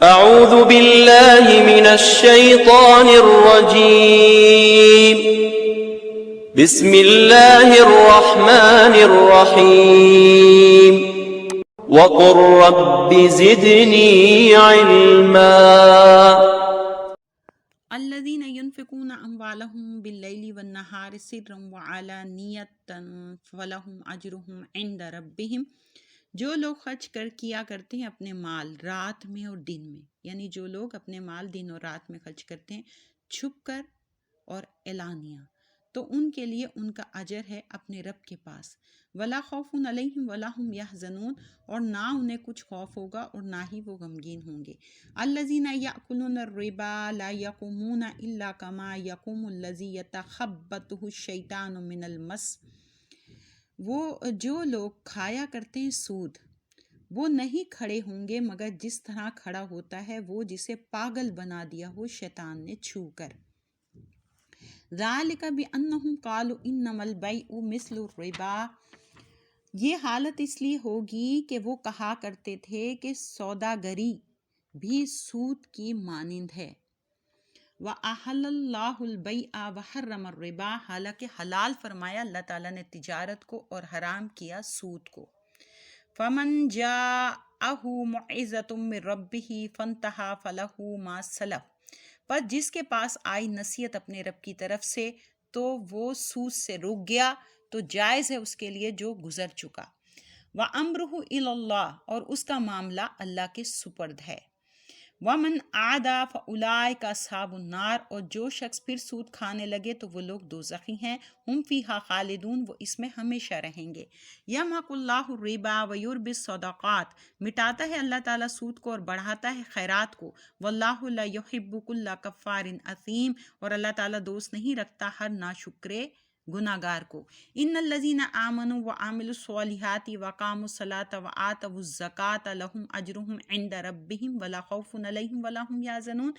اعوذ باللہ من الشیطان الرجیم بسم اللہ الرحمن الرحیم وقل رب زدنی علما الذين ينفقون أموالهم بالليل والنهار سرا وعلانية فلهم أجرهم عند ربهم، جو لوگ خرچ کیا کرتے ہیں اپنے مال رات میں اور دن میں، یعنی جو لوگ اپنے مال دن اور رات میں خرچ کرتے ہیں چھپ کر اور اعلانیہ، تو ان کے لیے ان کا اجر ہے اپنے رب کے پاس۔ ولا خوف علیہم ولا هم یحزنون، اور نہ انہیں کچھ خوف ہوگا اور نہ ہی وہ غمگین ہوں گے۔ الذین یأکلون الربا لا یقومون الا کما یقوم الذی یتخبطہ الشیطان من المس، وہ جو لوگ کھایا کرتے ہیں سود، وہ نہیں کھڑے ہوں گے مگر جس طرح کھڑا ہوتا ہے وہ جسے پاگل بنا دیا ہو شیطان نے چھو کر۔ ذالک بانہم قالوا انما البیع مثل الربا، یہ حالت اس لیے ہوگی کہ وہ کہا کرتے تھے کہ سوداگری بھی سود کی مانند ہے۔ وَأَحَلَّ اللَّهُ الْبَيْعَ وَحَرَّمَ الرِّبَا، حالانکہ حلال فرمایا اللہ تعالیٰ نے تجارت کو اور حرام کیا سود کو۔ فَمَنْ جَاءَهُ مَوْعِظَةٌ مِّن رَّبِّهِ فَانتَهَىٰ فَلَهُ مَا سَلَفَ، پر جس کے پاس آئی نصیحت اپنے رب کی طرف سے تو وہ سود سے رک گیا تو جائز ہے اس کے لیے جو گزر چکا۔ وَأَمْرُهُ إِلَى اللَّهِ، اور اس کا معاملہ اللہ کے سپرد ہے۔ وَمَنْ عَادَ فَأُولَٰئِكَ أَصْحَابُ النَّارِ، اور جو شخص پھر سود کھانے لگے تو وہ لوگ دوزخی ہیں، ہم فیہا خالدون، وہ اس میں ہمیشہ رہیں گے۔ یمحق اللہ الربا ویربی الصدقات، مٹاتا ہے اللہ تعالیٰ سود کو اور بڑھاتا ہے خیرات کو۔ واللہ لا یحب کل کفار اثیم، اور اللہ تعالیٰ دوست نہیں رکھتا ہر ناشکرے گناہ گار کو۔ ان الذین آمنوا وعملوا الصالحات وقاموا الصلاة وآتوا الزکاة لهم اجرهم عند ربهم ولا خوف علیہم ولا هم یحزنون،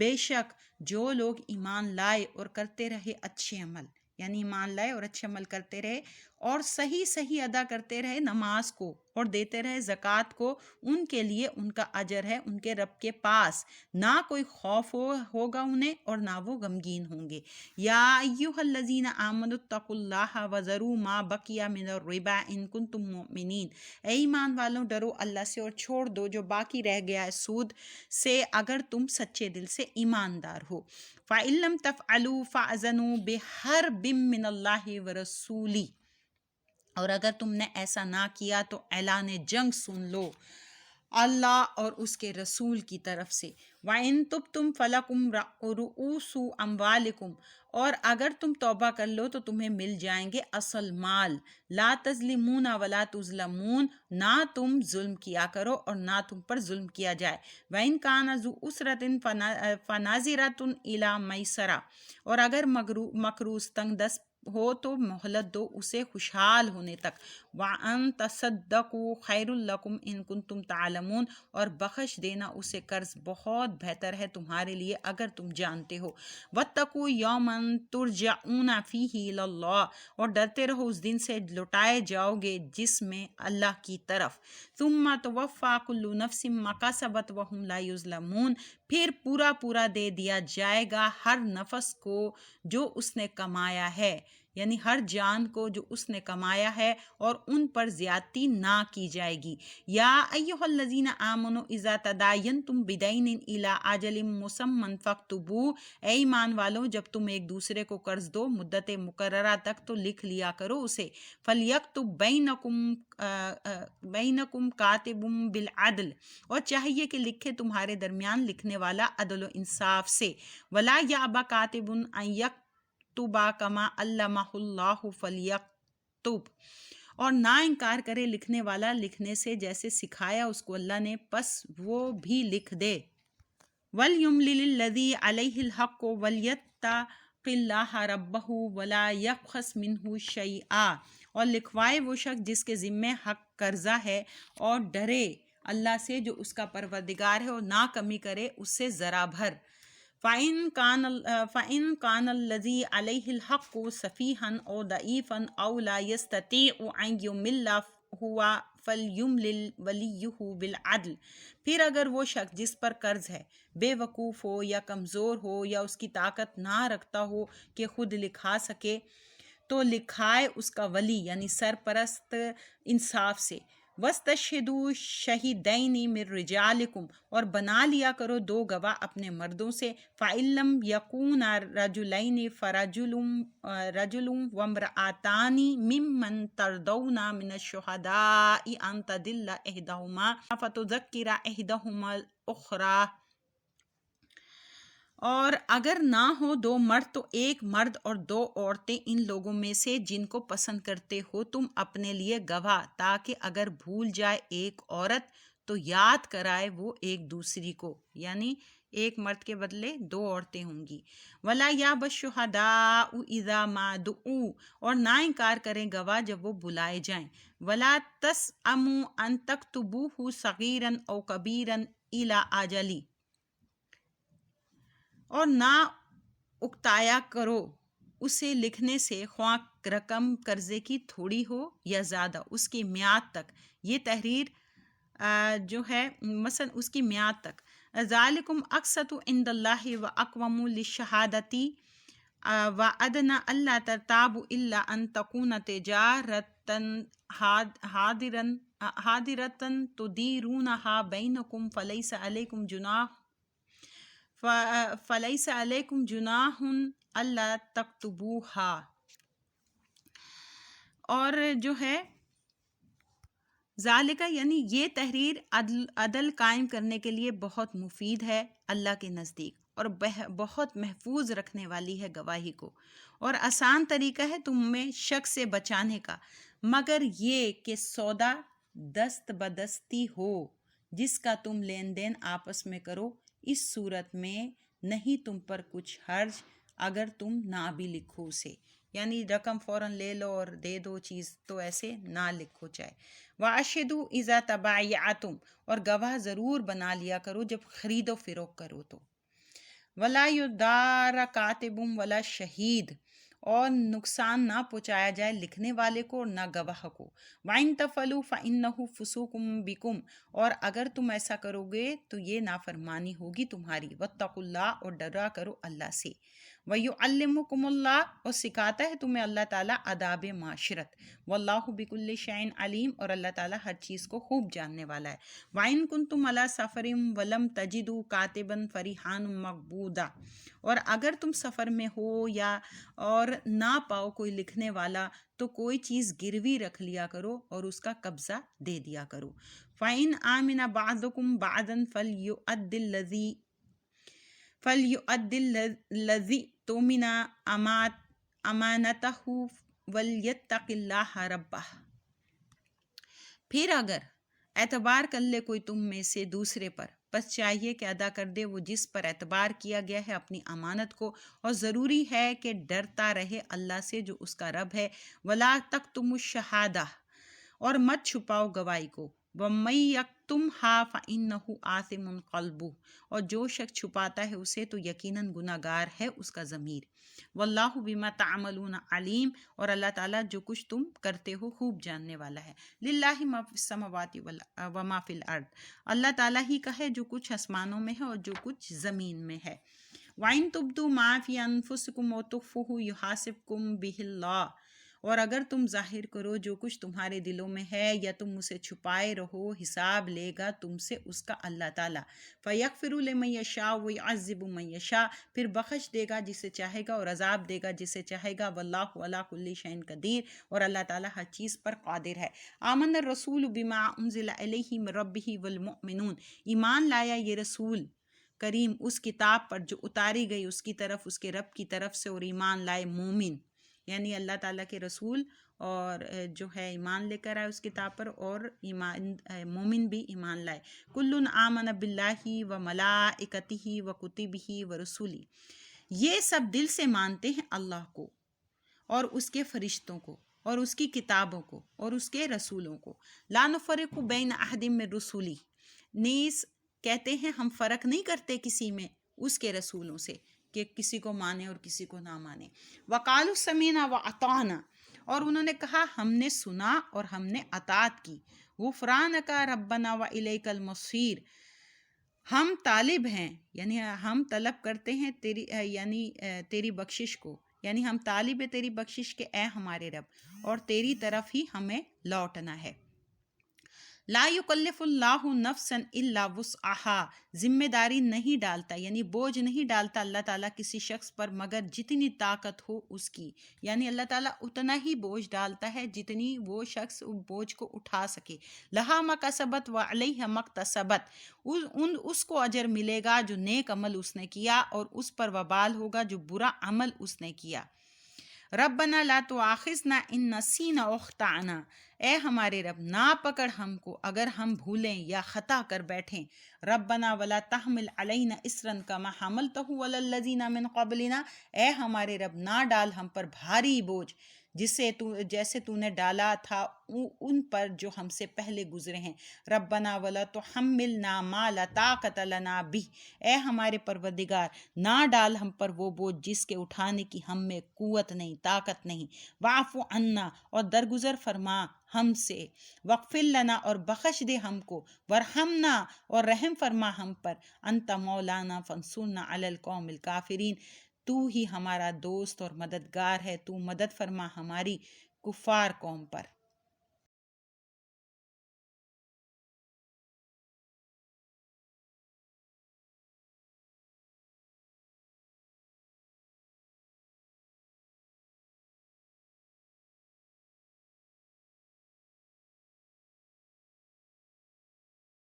بے شک جو لوگ ایمان لائے اور کرتے رہے اچھے عمل، یعنی ایمان لائے اور اچھے عمل کرتے رہے اور صحیح ادا کرتے رہے نماز کو اور دیتے رہے زکوٰۃ کو، ان کے لیے ان کا اجر ہے ان کے رب کے پاس، نہ کوئی خوف ہوگا انہیں اور نہ وہ غمگین ہوں گے۔ یا ایھا الذین آمنوا اتقوا اللہ وذروا ما بقی من الربا ان کنتم مؤمنین، اے ایمان والوں ڈرو اللہ سے اور چھوڑ دو جو باقی رہ گیا ہے سود سے اگر تم سچے دل سے ایماندار ہو۔ فَإِن لَّمْ تَفْعَلُوا فَأْذَنُوا بِحَرْبٍ مِّنَ اللَّهِ وَرَسُولِهِ، اور اگر تم نے ایسا نہ کیا تو اعلان جنگ سن لو اللہ اور اس کے رسول کی طرف سے۔ وَإِن تُبْتُمْ فَلَكُمْ رُءُوسُ أَمْوَالِكُمْ، اور اگر تم توبہ کر لو تو تمہیں مل جائیں گے اصل مال۔ لا تظلمون ولا تظلمون، نہ تم ظلم کیا کرو اور نہ تم پر ظلم کیا جائے۔ وَإِن كَانَ ذُو عُسْرَةٍ فَنَظِرَةٌ إِلَىٰ مَيْسَرَةٍ، اور اگر مقروض تنگ دست ہو تو مہلت دو اسے خوشحال ہونے تک۔ وَأَن تَصَدَّقُوا خَيْرٌ لَكُمْ إِن كُنتُمْ تَعْلَمُونَ، اور بخش دینا اسے قرض بہت بہتر ہے تمہارے لیے اگر تم جانتے ہو۔ وَاتَّقُوا يَوْمًا تُرْجَعُونَ فِيهِ إِلَى اللَّهِ، اور ڈرتے رہو اس دن سے لوٹائے جاؤ گے جس میں اللہ کی طرف۔ ثُمَّ تُوَفَّىٰ كُلُّ نَفْسٍ مَّا كَسَبَتْ وَهُمْ لَا يُظْلَمُونَ، پھر پورا دے دیا جائے گا ہر نفس کو جو اس نے کمایا ہے، یعنی ہر جان کو جو اس نے کمایا ہے، اور ان پر زیادتی نہ کی جائے گی۔ یا ایھا الذین آمنوا اذا تداینتم بدین الی اجل مسمى فاکتبوہ، اے ایمان والو جب تم ایک دوسرے کو قرض دو مدت مقررہ تک تو لکھ لیا کرو اسے۔ فلیکتب بینکم کاتب بالعدل، اور چاہیے کہ لکھے تمہارے درمیان لکھنے والا عدل و انصاف سے۔ ولا یأبی کاتب ان یکتب کما علمہ اللہ فلیکتب، اور نہ انکار کرے لکھنے والا لکھنے سے جیسے سکھایا اس کو اللہ نے، پس وہ بھی لکھ دے۔ وَلْيُمْلِلِ الَّذِي عَلَيْهِ الْحَقُّ وَلْيَتَّقِ اللَّهَ رَبَّهُ وَلَا يَبْخَسْ مِنْهُ شَيْئًا، اور لکھوائے وہ شخص جس کے ذمے حق قرضہ ہے اور ڈرے اللہ سے جو اس کا پروردگار ہے اور نہ کمی کرے اس سے ذرا بھر۔ فَإِن كَانَ الَّذِي عَلَيْهِ الْحَقُّ سَفِيهًا أَوْ ضَعِيفًا أَوْ لَا يَسْتَطِيعُ أَن يُمِلَّ هُوَ فلیملل ولیہ بالعدل، پھر اگر وہ شخص جس پر قرض ہے بے وقوف ہو یا کمزور ہو یا اس کی طاقت نہ رکھتا ہو کہ خود لکھا سکے تو لکھائے اس کا ولی یعنی سرپرست انصاف سے۔ وَاسْتَشْهِدُوا شَهِدَيْنِ مِن رِجَالِكُمْ، اور بنا لیا کرو دو گواہ اپنے مردوں سے۔ فَإِن لَّمْ يَكُونَا رَجُلَيْنِ فَرَجُلٌ وَامْرَأَتَانِ مِمَّن تَرْضَوْنَ مِنَ الشُّهَدَاءِ أَن تَضِلَّ إِحْدَاهُمَا فَتُذَكِّرَ إِحْدَاهُمَا الْأُخْرَىٰ، اور اگر نہ ہو دو مرد تو ایک مرد اور دو عورتیں ان لوگوں میں سے جن کو پسند کرتے ہو تم اپنے لیے گواہ، تاکہ اگر بھول جائے ایک عورت تو یاد کرائے وہ ایک دوسری کو، یعنی ایک مرد کے بدلے دو عورتیں ہوں گی۔ وَلَا يَأْبَ الشُّهَدَاءُ إِذَا مَا دُعُوا، اور نہ انکار کریں گواہ جب وہ بلائے جائیں۔ وَلَا تَسْأَمُوا أَن تَكْتُبُوهُ صَغِيرًا أَوْ كَبِيرًا إِلَىٰ أَجَلِهِ، اور نہ اکتایا کرو اسے لکھنے سے، خواہ رقم قرضے کی تھوڑی ہو یا زیادہ، اس کی میعاد تک۔ یہ تحریر جو ہے مثلا اس کی میعاد تک۔ ذالکم اقسط عند اللہ واقوم للشہادۃ وادنی الا ترتابوا الا ان تکون تجارۃ حاضرۃ تدیرونھا بینکم فلیس علیکم جناح الا تکتبوھا، اور جو ہے ذالکہ یعنی یہ تحریر عدل قائم کرنے کے لیے بہت مفید ہے اللہ کے نزدیک، اور بہت محفوظ رکھنے والی ہے گواہی کو، اور آسان طریقہ ہے تم میں شک سے بچانے کا، مگر یہ کہ سودا دست بدستی ہو جس کا تم لین دین آپس میں کرو، اس صورت میں نہیں تم پر کچھ حرج اگر تم نہ بھی لکھو اسے، یعنی رقم فوراً لے لو اور دے دو چیز، تو ایسے نہ لکھو چاہے۔ وَأَشْهِدُوا إِذَا تَبَايَعْتُمْ، اور گواہ ضرور بنا لیا کرو جب خرید و فروخت کرو تو۔ وَلَا يُضَارَّ كَاتِبٌ وَلَا شَهِيدٌ، اور نقصان نہ پہنچایا جائے لکھنے والے کو اور نہ گواہ کو۔ وَإِن تَفْعَلُوا فَإِنَّهُ فُسُوقٌ بِكُمْ، اور اگر تم ایسا کرو گے تو یہ نافرمانی ہوگی تمہاری۔ وَاتَّقُوا اللَّهَ، اور ڈرا کرو اللہ سے۔ وَيُعَلِّمُكُمُ اللَّهُ، اور سکھاتا ہے تمہیں اللہ تعالیٰ آداب معاشرت۔ وَاللَّهُ بِكُلِّ شَيْءٍ عَلِيمٌ، اور اللہ تعالیٰ ہر چیز کو خوب جاننے والا ہے۔ وَإِن كُنتُمْ عَلَىٰ سَفَرٍ وَلَمْ تَجِدُوا كَاتِبًا فَرِهَانٌ مَّقْبُوضَةٌ، اور اگر تم سفر میں ہو یا اور نہ پاؤ کوئی لکھنے والا تو کوئی چیز گروی رکھ لیا کرو اور اس کا قبضہ دے دیا کرو۔ فَإِنْ آمِنَ بَعْضُكُمْ بَعْضًا فَلْيُؤَدِّ الَّذِي اؤْتُمِنَ أَمَانَتَهُ وَلْيَتَّقِ اللَّهَ رَبَّهُ، پھر اگر اعتبار کر لے کوئی تم میں سے دوسرے پر، بس چاہیے کہ ادا کر دے وہ جس پر اعتبار کیا گیا ہے اپنی امانت کو، اور ضروری ہے کہ ڈرتا رہے اللہ سے جو اس کا رب ہے۔ وَلَا تَكْتُمُوا الشَّهَادَةَ، اور مت چھپاؤ گواہی کو۔ وَمَن يَكْتُمْهَا فَإِنَّهُ آثِمٌ قَلْبُهُ، اور جو شخص چھپاتا ہے اسے تو یقیناً گناہ گار ہے اس کا ضمیر۔ وَاللَّهُ بِمَا تَعْمَلُونَ عَلِيمٌ، اور اللہ تعالیٰ جو کچھ تم کرتے ہو خوب جاننے والا ہے۔ لِلَّهِ مَا فِي السَّمَاوَاتِ وَمَا فِي الْأَرْضِ، اللہ تعالیٰ ہی کا ہے جو کچھ آسمانوں میں ہے اور جو کچھ زمین میں ہے۔ وَإِن تُبْدُوا مَا فِي أَنفُسِكُمْ وَتُخْفُوهُ يُحَاسِبْكُم بِهِ اللَّهُ، اور اگر تم ظاہر کرو جو کچھ تمہارے دلوں میں ہے یا تم اسے چھپائے رہو، حساب لے گا تم سے اس کا اللہ تعالیٰ۔ فَيَغْفِرُ لِمَن يَشَاءُ وَيُعَذِّبُ مَن يَشَاءُ، پھر بخش دے گا جسے چاہے گا اور عذاب دے گا جسے چاہے گا۔ وَاللَّهُ عَلَىٰ كُلِّ شَيْءٍ قَدِيرٌ، اور اللہ تعالیٰ ہر چیز پر قادر ہے۔ آمن الرسول بما انزل الیہ من ربہ والمؤمنون، ایمان لایا یہ رسول کریم اس کتاب پر جو اتاری گئی اس کی طرف اس کے رب کی طرف سے، اور ایمان لائے مومن، یعنی اللہ تعالیٰ کے رسول اور جو ہے ایمان لے کر آئے اس کتاب پر، اور مومن بھی ایمان لائے۔ کل آمن باللہ وملائکتہ وکتبہ ورسلہ، یہ سب دل سے مانتے ہیں اللہ کو اور اس کے فرشتوں کو اور اس کی کتابوں کو اور اس کے رسولوں کو۔ لا نفرق بین احد من رسلہ، نیز کہتے ہیں ہم فرق نہیں کرتے کسی میں اس کے رسولوں سے کہ کسی کو مانے اور کسی کو نہ مانے۔ وقالوا سمعنا واطعنا، اور انہوں نے کہا ہم نے سنا اور ہم نے اطاعت کی۔ غفرانک ربنا و الیک المصیر، ہم طالب ہیں یعنی ہم طلب کرتے ہیں تیری تیری بخشش کو، یعنی ہم طالب ہیں تیری بخشش کے اے ہمارے رب، اور تیری طرف ہی ہمیں لوٹنا ہے۔ لا یکلف اللہ نفسا الا وسعها، ذمہ داری نہیں ڈالتا یعنی بوجھ نہیں ڈالتا اللہ تعالیٰ کسی شخص پر مگر جتنی طاقت ہو اس کی، یعنی اللہ تعالیٰ اتنا ہی بوجھ ڈالتا ہے جتنی وہ شخص بوجھ کو اٹھا سکے۔ لہا ما کسبت و علیہ ما اکتسبت، اس کو اجر ملے گا جو نیک عمل اس نے کیا، اور اس پر وبال ہوگا جو برا عمل اس نے کیا۔ ربنا لا تؤاخذنا ان نسینا او اخطأنا، اے ہمارے رب نہ پکڑ ہم کو اگر ہم بھولیں یا خطا کر بیٹھیں۔ ربنا ولا تحمل علینا اسرا کما حملتہ علی الذین من قبلنا، اے ہمارے رب نہ ڈال ہم پر بھاری بوجھ جیسے تو نے ڈالا تھا ان پر جو ہم سے پہلے گزرے ہیں۔ ربنا ولا تحملنا ما لا طاقت لنا بہ، اے ہمارے پروردگار نہ ڈال ہم پر وہ بوجھ جس کے اٹھانے کی ہم میں قوت نہیں، طاقت نہیں۔ واعف عنا، اور درگزر فرما ہم سے۔ واغفر لنا، اور بخش دے ہم کو۔ ورحمنا، اور رحم فرما ہم پر۔ انت مولانا فانصرنا علی القوم الکافرین، تو ہی ہمارا دوست اور مددگار ہے، تو مدد فرما ہماری کفار قوم پر۔